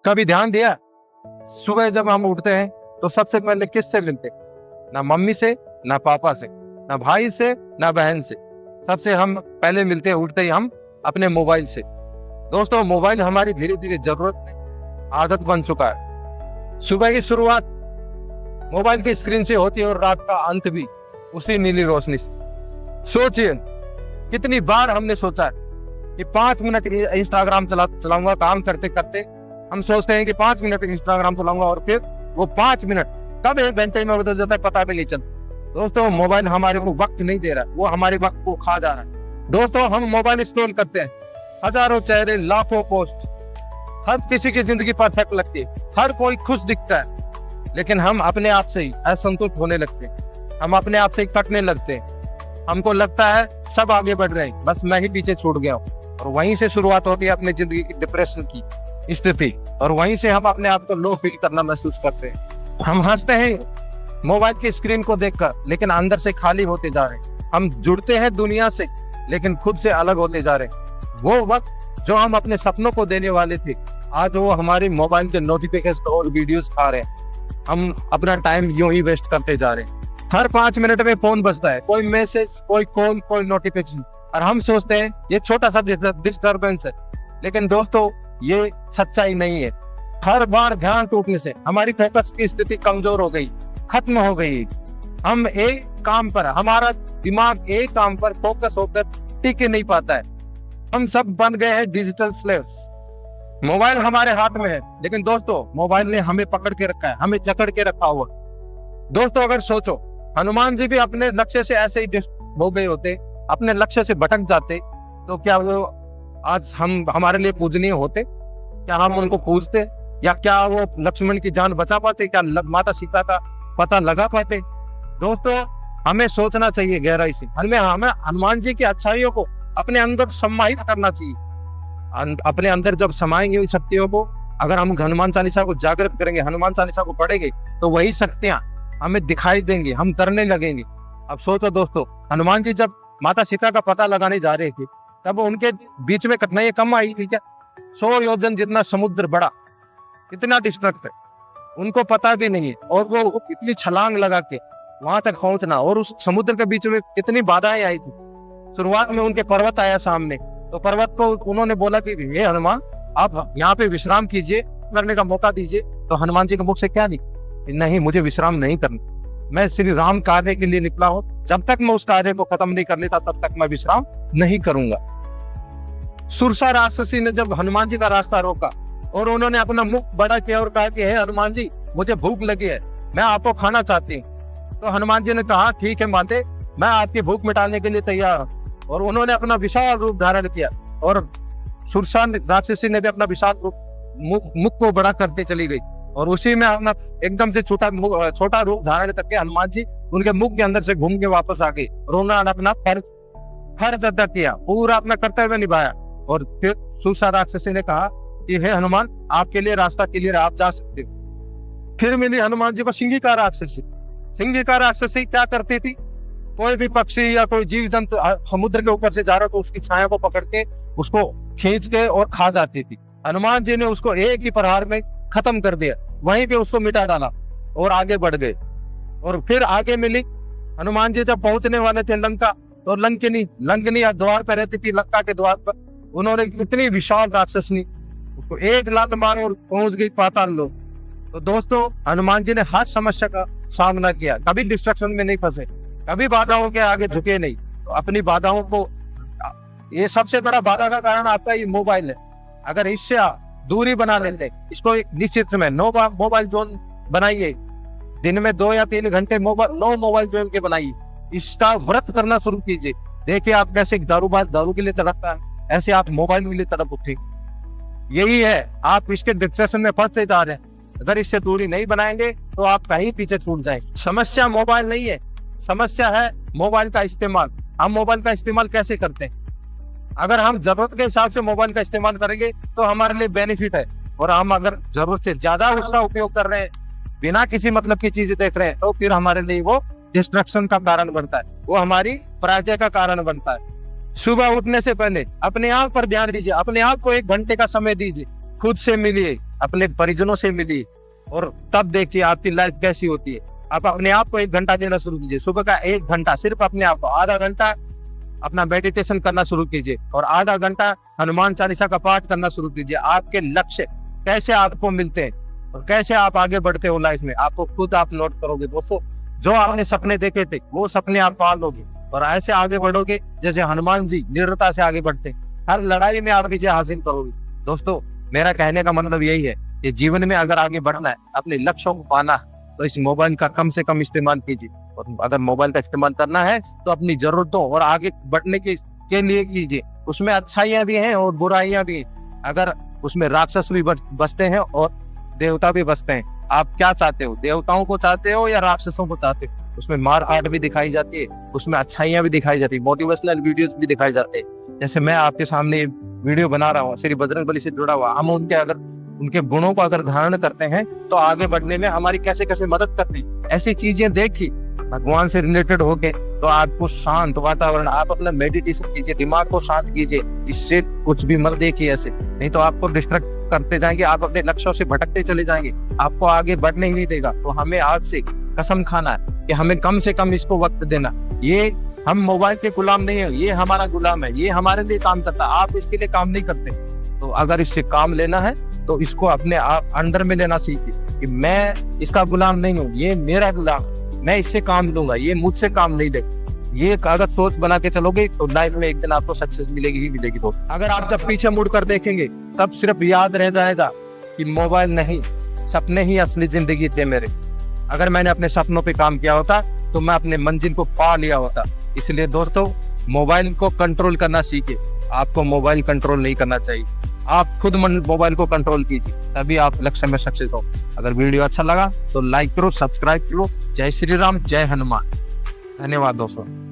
कभी ध्यान दिया, सुबह जब हम उठते हैं तो सबसे पहले किससे मिलते हैं? ना मम्मी से, ना पापा से, ना भाई से, ना बहन से। सबसे हम पहले मिलते हैं उठते ही हम अपने मोबाइल से। दोस्तों, मोबाइल हमारी धीरे धीरे जरूरत नहीं, आदत बन चुका है। सुबह की शुरुआत मोबाइल की स्क्रीन से होती है और रात का अंत भी उसी नीली रोशनी से। सोचिए, कितनी बार हमने सोचा है कि 5 मिनट इंस्टाग्राम चलाऊंगा। काम करते करते हम सोचते हैं कि 5 मिनट इंस्टाग्राम चलाऊंगा और फिर वो 5 मिनट कब 1 घंटे में बदल जाता है पता भी नहीं चलता। दोस्तों, मोबाइल हमारे को वक्त नहीं दे रहा है, वो हमारे वक्त को खा जा रहा है। दोस्तों, हम मोबाइल स्क्रॉल करते हैं, हजारों चेहरे, लाखों पोस्ट, हर किसी की जिंदगी परफेक्ट लगती है, हर कोई खुश दिखता है, लेकिन हम अपने आप से ही असंतुष्ट होने लगते हैं। हम अपने आप से ही थकने लगते हैं। हमको लगता है सब आगे बढ़ रहे हैं, बस मैं ही पीछे छूट गया हूँ। और वहीं से शुरुआत होती है अपनी जिंदगी की डिप्रेशन की स्थिति, और वहीं से हम अपने आप को लो फील करना महसूस करते हैं। हम हंसते हैं मोबाइल की स्क्रीन को देखकर, लेकिन अंदर से खाली होते जा रहे हैं। हम जुड़ते हैं दुनिया से, लेकिन खुद से अलग होते जा रहे हैं। वो वक्त जो हम अपने सपनों को देने वाले थे, आज वो हमारी मोबाइल के नोटिफिकेशन और वीडियोस खा रहे हैं। हम अपना टाइम यूं ही वेस्ट करते जा रहे हैं। हर 5 मिनट में फोन बजता है, कोई मैसेज, कोई कॉल, कोई नोटिफिकेशन, और हम सोचते हैं ये छोटा सा डिस्टर्बेंस है। लेकिन दोस्तों, ये सच्चाई नहीं है। हर बार ध्यान टूटने से हमारी फोकस की स्थिति कमजोर हो गई, खत्म हो गई। हम एक काम पर, हमारा दिमाग एक काम पर फोकस होकर टिक नहीं पाता है। हम सब बन गए हैं डिजिटल स्लेव्स। मोबाइल हमारे हाथ में है, लेकिन दोस्तों, मोबाइल ने हमें पकड़ के रखा है, हमें जकड़ के रखा हुआ। दोस्तों, अगर सोचो, हनुमान जी भी अपने लक्ष्य से ऐसे ही हो गए होते, अपने लक्ष्य से भटक जाते, तो क्या वो आज हम हमारे लिए पूजनीय होते? क्या हम उनको पूजते? या क्या वो लक्ष्मण की जान बचा पाते? क्या माता सीता का पता लगा पाते? दोस्तों, हमें सोचना चाहिए गहराई से। हमें हनुमान जी की अच्छाइयों को अपने अंदर समाहित करना चाहिए। अपने अंदर जब समाएंगे उन शक्तियों को, अगर हम हनुमान चालीसा को जागृत करेंगे, हनुमान चालीसा को पढ़ेंगे, तो वही शक्तियां हमें दिखाई देंगी, हम करने लगेंगे। अब सोचो दोस्तों, हनुमान जी जब माता सीता का पता लगाने जा रहे थे, तब उनके बीच में कठिनाई कम आई थी क्या? 100 योजन जितना समुद्र बड़ा, इतना डिस्ट्रक्ट है, उनको पता भी नहीं है। और वो इतनी छलांग लगा के वहां तक पहुंचना, और उस समुद्र के बीच में कितनी बाधाएं आई थी। शुरुआत में उनके पर्वत आया सामने, तो पर्वत को उन्होंने बोला कि हे हनुमान, आप यहाँ पे विश्राम कीजिए, करने का मौका दीजिए। तो हनुमान जी के मुख से क्या नहीं, मुझे विश्राम नहीं करना, मैं श्री राम कार्य के लिए निकला हूँ। जब तक मैं उस कार्य को खत्म नहीं कर लेता, तब तक मैं विश्राम नहीं करूंगा। सुरसा राक्षसी ने जब हनुमान जी का रास्ता रोका और उन्होंने अपना मुख बड़ा किया और कहा कि हे हनुमान जी, मुझे भूख लगी है, मैं आपको खाना चाहती हूँ। तो हनुमान जी ने कहा, ठीक है माते, मैं आपकी भूख मिटाने के लिए तैयार हूँ। और उन्होंने अपना विशाल रूप धारण किया, और सुरसा राक्षसी ने भी अपना विशाल रूप मुख को बड़ा करते चली गई, और उसी में अपना एकदम से छोटा रूप धारण करके हनुमान जी उनके मुख के अंदर से घूम के वापस आ गए, और उन्होंने अपना फर्ज अदा किया, पूरा अपना कर्तव्य निभाया। और फिर सुरसा राक्षसी ने कहा कि हे हनुमान, आपके लिए रास्ता क्लियर है, आप जा सकते हो। फिर मिली हनुमान जी को सिंगिका राक्षसी। सिंगिका राक्षसी क्या करती थी? कोई भी पक्षी या कोई जीव जंतु समुद्र के ऊपर से जा रहा तो उसकी छाया को पकड़ के उसको खींच के और खा जाती थी। हनुमान जी ने उसको एक ही प्रहार में खत्म कर दिया, वहीं पे उसको मिटा डाला और आगे बढ़ गए। और फिर आगे मिली, हनुमान जी जब पहुंचने वाले थे लंका, तो लंकिनी द्वार पर रहती थी, लंका के द्वार पर। उन्होंने कितनी विशाल राक्षसनी, उसको एक लात मारे और पहुंच गई पाताल लोक। तो दोस्तों, हनुमान जी ने हर समस्या का सामना किया, कभी डिस्ट्रक्शन में नहीं फंसे, कभी बाधाओं के आगे झुके नहीं। तो अपनी बाधाओं को, ये सबसे बड़ा बाधा का कारण आपका ये मोबाइल है। अगर इससे दूरी बना लेते, इसको एक निश्चित समय नो मोबाइल जोन बनाइए, दिन में 2 या 3 घंटे नो मोबाइल जोन के बनाइए। इसका व्रत करना शुरू कीजिए। देखिए आप कैसे दारू के लिए तड़पता है, ऐसे आप मोबाइल के लिए तड़प उठेंगे। यही है, आप इसके डिप्रेशन में फंसते जा रहे हैं। अगर इससे दूरी नहीं बनाएंगे तो आप कहीं पीछे छूट जाएंगे। समस्या मोबाइल नहीं है, समस्या है मोबाइल का इस्तेमाल। हम मोबाइल का इस्तेमाल कैसे करते हैं? अगर हम जरूरत के हिसाब से मोबाइल का इस्तेमाल करेंगे तो हमारे लिए बेनिफिट है, और हम अगर जरूरत से ज्यादा उसका उपयोग कर रहे हैं, बिना किसी मतलब की चीजें देख रहे हैं, तो फिर हमारे लिए वो डिस्ट्रक्शन का कारण बनता है, वो हमारी पराजय का कारण बनता है। सुबह उठने से पहले अपने आप पर ध्यान दीजिए, अपने आप को 1 घंटे का समय दीजिए, खुद से मिलिए, अपने परिजनों से मिलिए, और तब देखिए आपकी लाइफ कैसी होती है। आप अपने आप को 1 घंटा देना शुरू कीजिए। सुबह का 1 घंटा सिर्फ अपने आप को, आधा घंटा अपना मेडिटेशन करना शुरू कीजिए और आधा घंटा हनुमान चालीसा का पाठ करना शुरू कीजिए। आपके लक्ष्य कैसे आपको मिलते हैं और कैसे आप आगे बढ़ते हो लाइफ में, आपको खुद आप नोट करोगे दोस्तों। जो आपने सपने देखे थे वो सपने आप पालोगे और ऐसे आगे बढ़ोगे जैसे हनुमान जी निरंतर से आगे बढ़ते। हर लड़ाई में आप विजय हासिल करोगे। दोस्तों, मेरा कहने का मतलब यही है कि जीवन में अगर आगे बढ़ना है, अपने लक्ष्यों को पाना है, तो इस मोबाइल का कम से कम इस्तेमाल कीजिए। और अगर मोबाइल का इस्तेमाल करना है तो अपनी जरूरतों और आगे बढ़ने के लिए कीजिए। उसमें अच्छाइयां भी हैं और बुराइयां भी हैं। अगर उसमें राक्षस भी बसते हैं और देवता भी बसते हैं। आप क्या चाहते हो, देवताओं को चाहते हो या राक्षसों को चाहते हो? उसमें मार काट भी दिखाई जाती है, उसमें अच्छाइयां भी दिखाई जाती है, मोटिवेशनल वीडियोस भी दिखाई जाते हैं। जैसे मैं आपके सामने वीडियो बना रहा हूँ श्री बजरंगबली से जुड़ा हुआ, हम उनके गुणों को अगर धारण करते हैं तो आगे बढ़ने में हमारी कैसे कैसे मदद करते हैं। ऐसी चीजें देखी भगवान से रिलेटेड होके तो आपको शांत वातावरण, आप अपना मेडिटेशन कीजिए, दिमाग को शांत कीजिए। इससे कुछ भी मत देखिए ऐसे, नहीं तो आपको डिस्ट्रैक्ट करते जाएंगे, आप अपने लक्ष्यों से भटकते चले जाएंगे, आपको आगे बढ़ने ही नहीं देगा। तो हमें आज से कसम खाना है कि हमें कम से कम इसको वक्त देना। ये हम मोबाइल के गुलाम नहीं है, ये हमारा गुलाम है, ये हमारे लिए काम करता है, आप इसके लिए काम नहीं करते। तो अगर इससे काम लेना है तो इसको अपने आप अंडर में लेना सीखिए कि मैं इसका गुलाम नहीं हूँ, ये मेरा गुलाम, मैं इससे काम लूंगा, ये मुझसे काम नहीं लेगा। ये अगर सोच बना के चलोगे तो लाइफ में एक दिन आपको सक्सेस मिलेगी ही मिलेगी। तो अगर आप जब पीछे मुड़ कर देखेंगे तब सिर्फ याद रह जाएगा कि मोबाइल नहीं, सपने ही असली जिंदगी थे मेरे। अगर मैंने अपने सपनों पे काम किया होता तो मैं अपने मंजिल को पा लिया होता। इसलिए दोस्तों, मोबाइल को कंट्रोल करना सीखिए। आपको मोबाइल कंट्रोल नहीं करना चाहिए, आप खुद मोबाइल को कंट्रोल कीजिए, तभी आप लक्ष्य में सक्सेस हो। अगर वीडियो अच्छा लगा तो लाइक करो, सब्सक्राइब करो। जय श्री राम, जय हनुमान। धन्यवाद दोस्तों।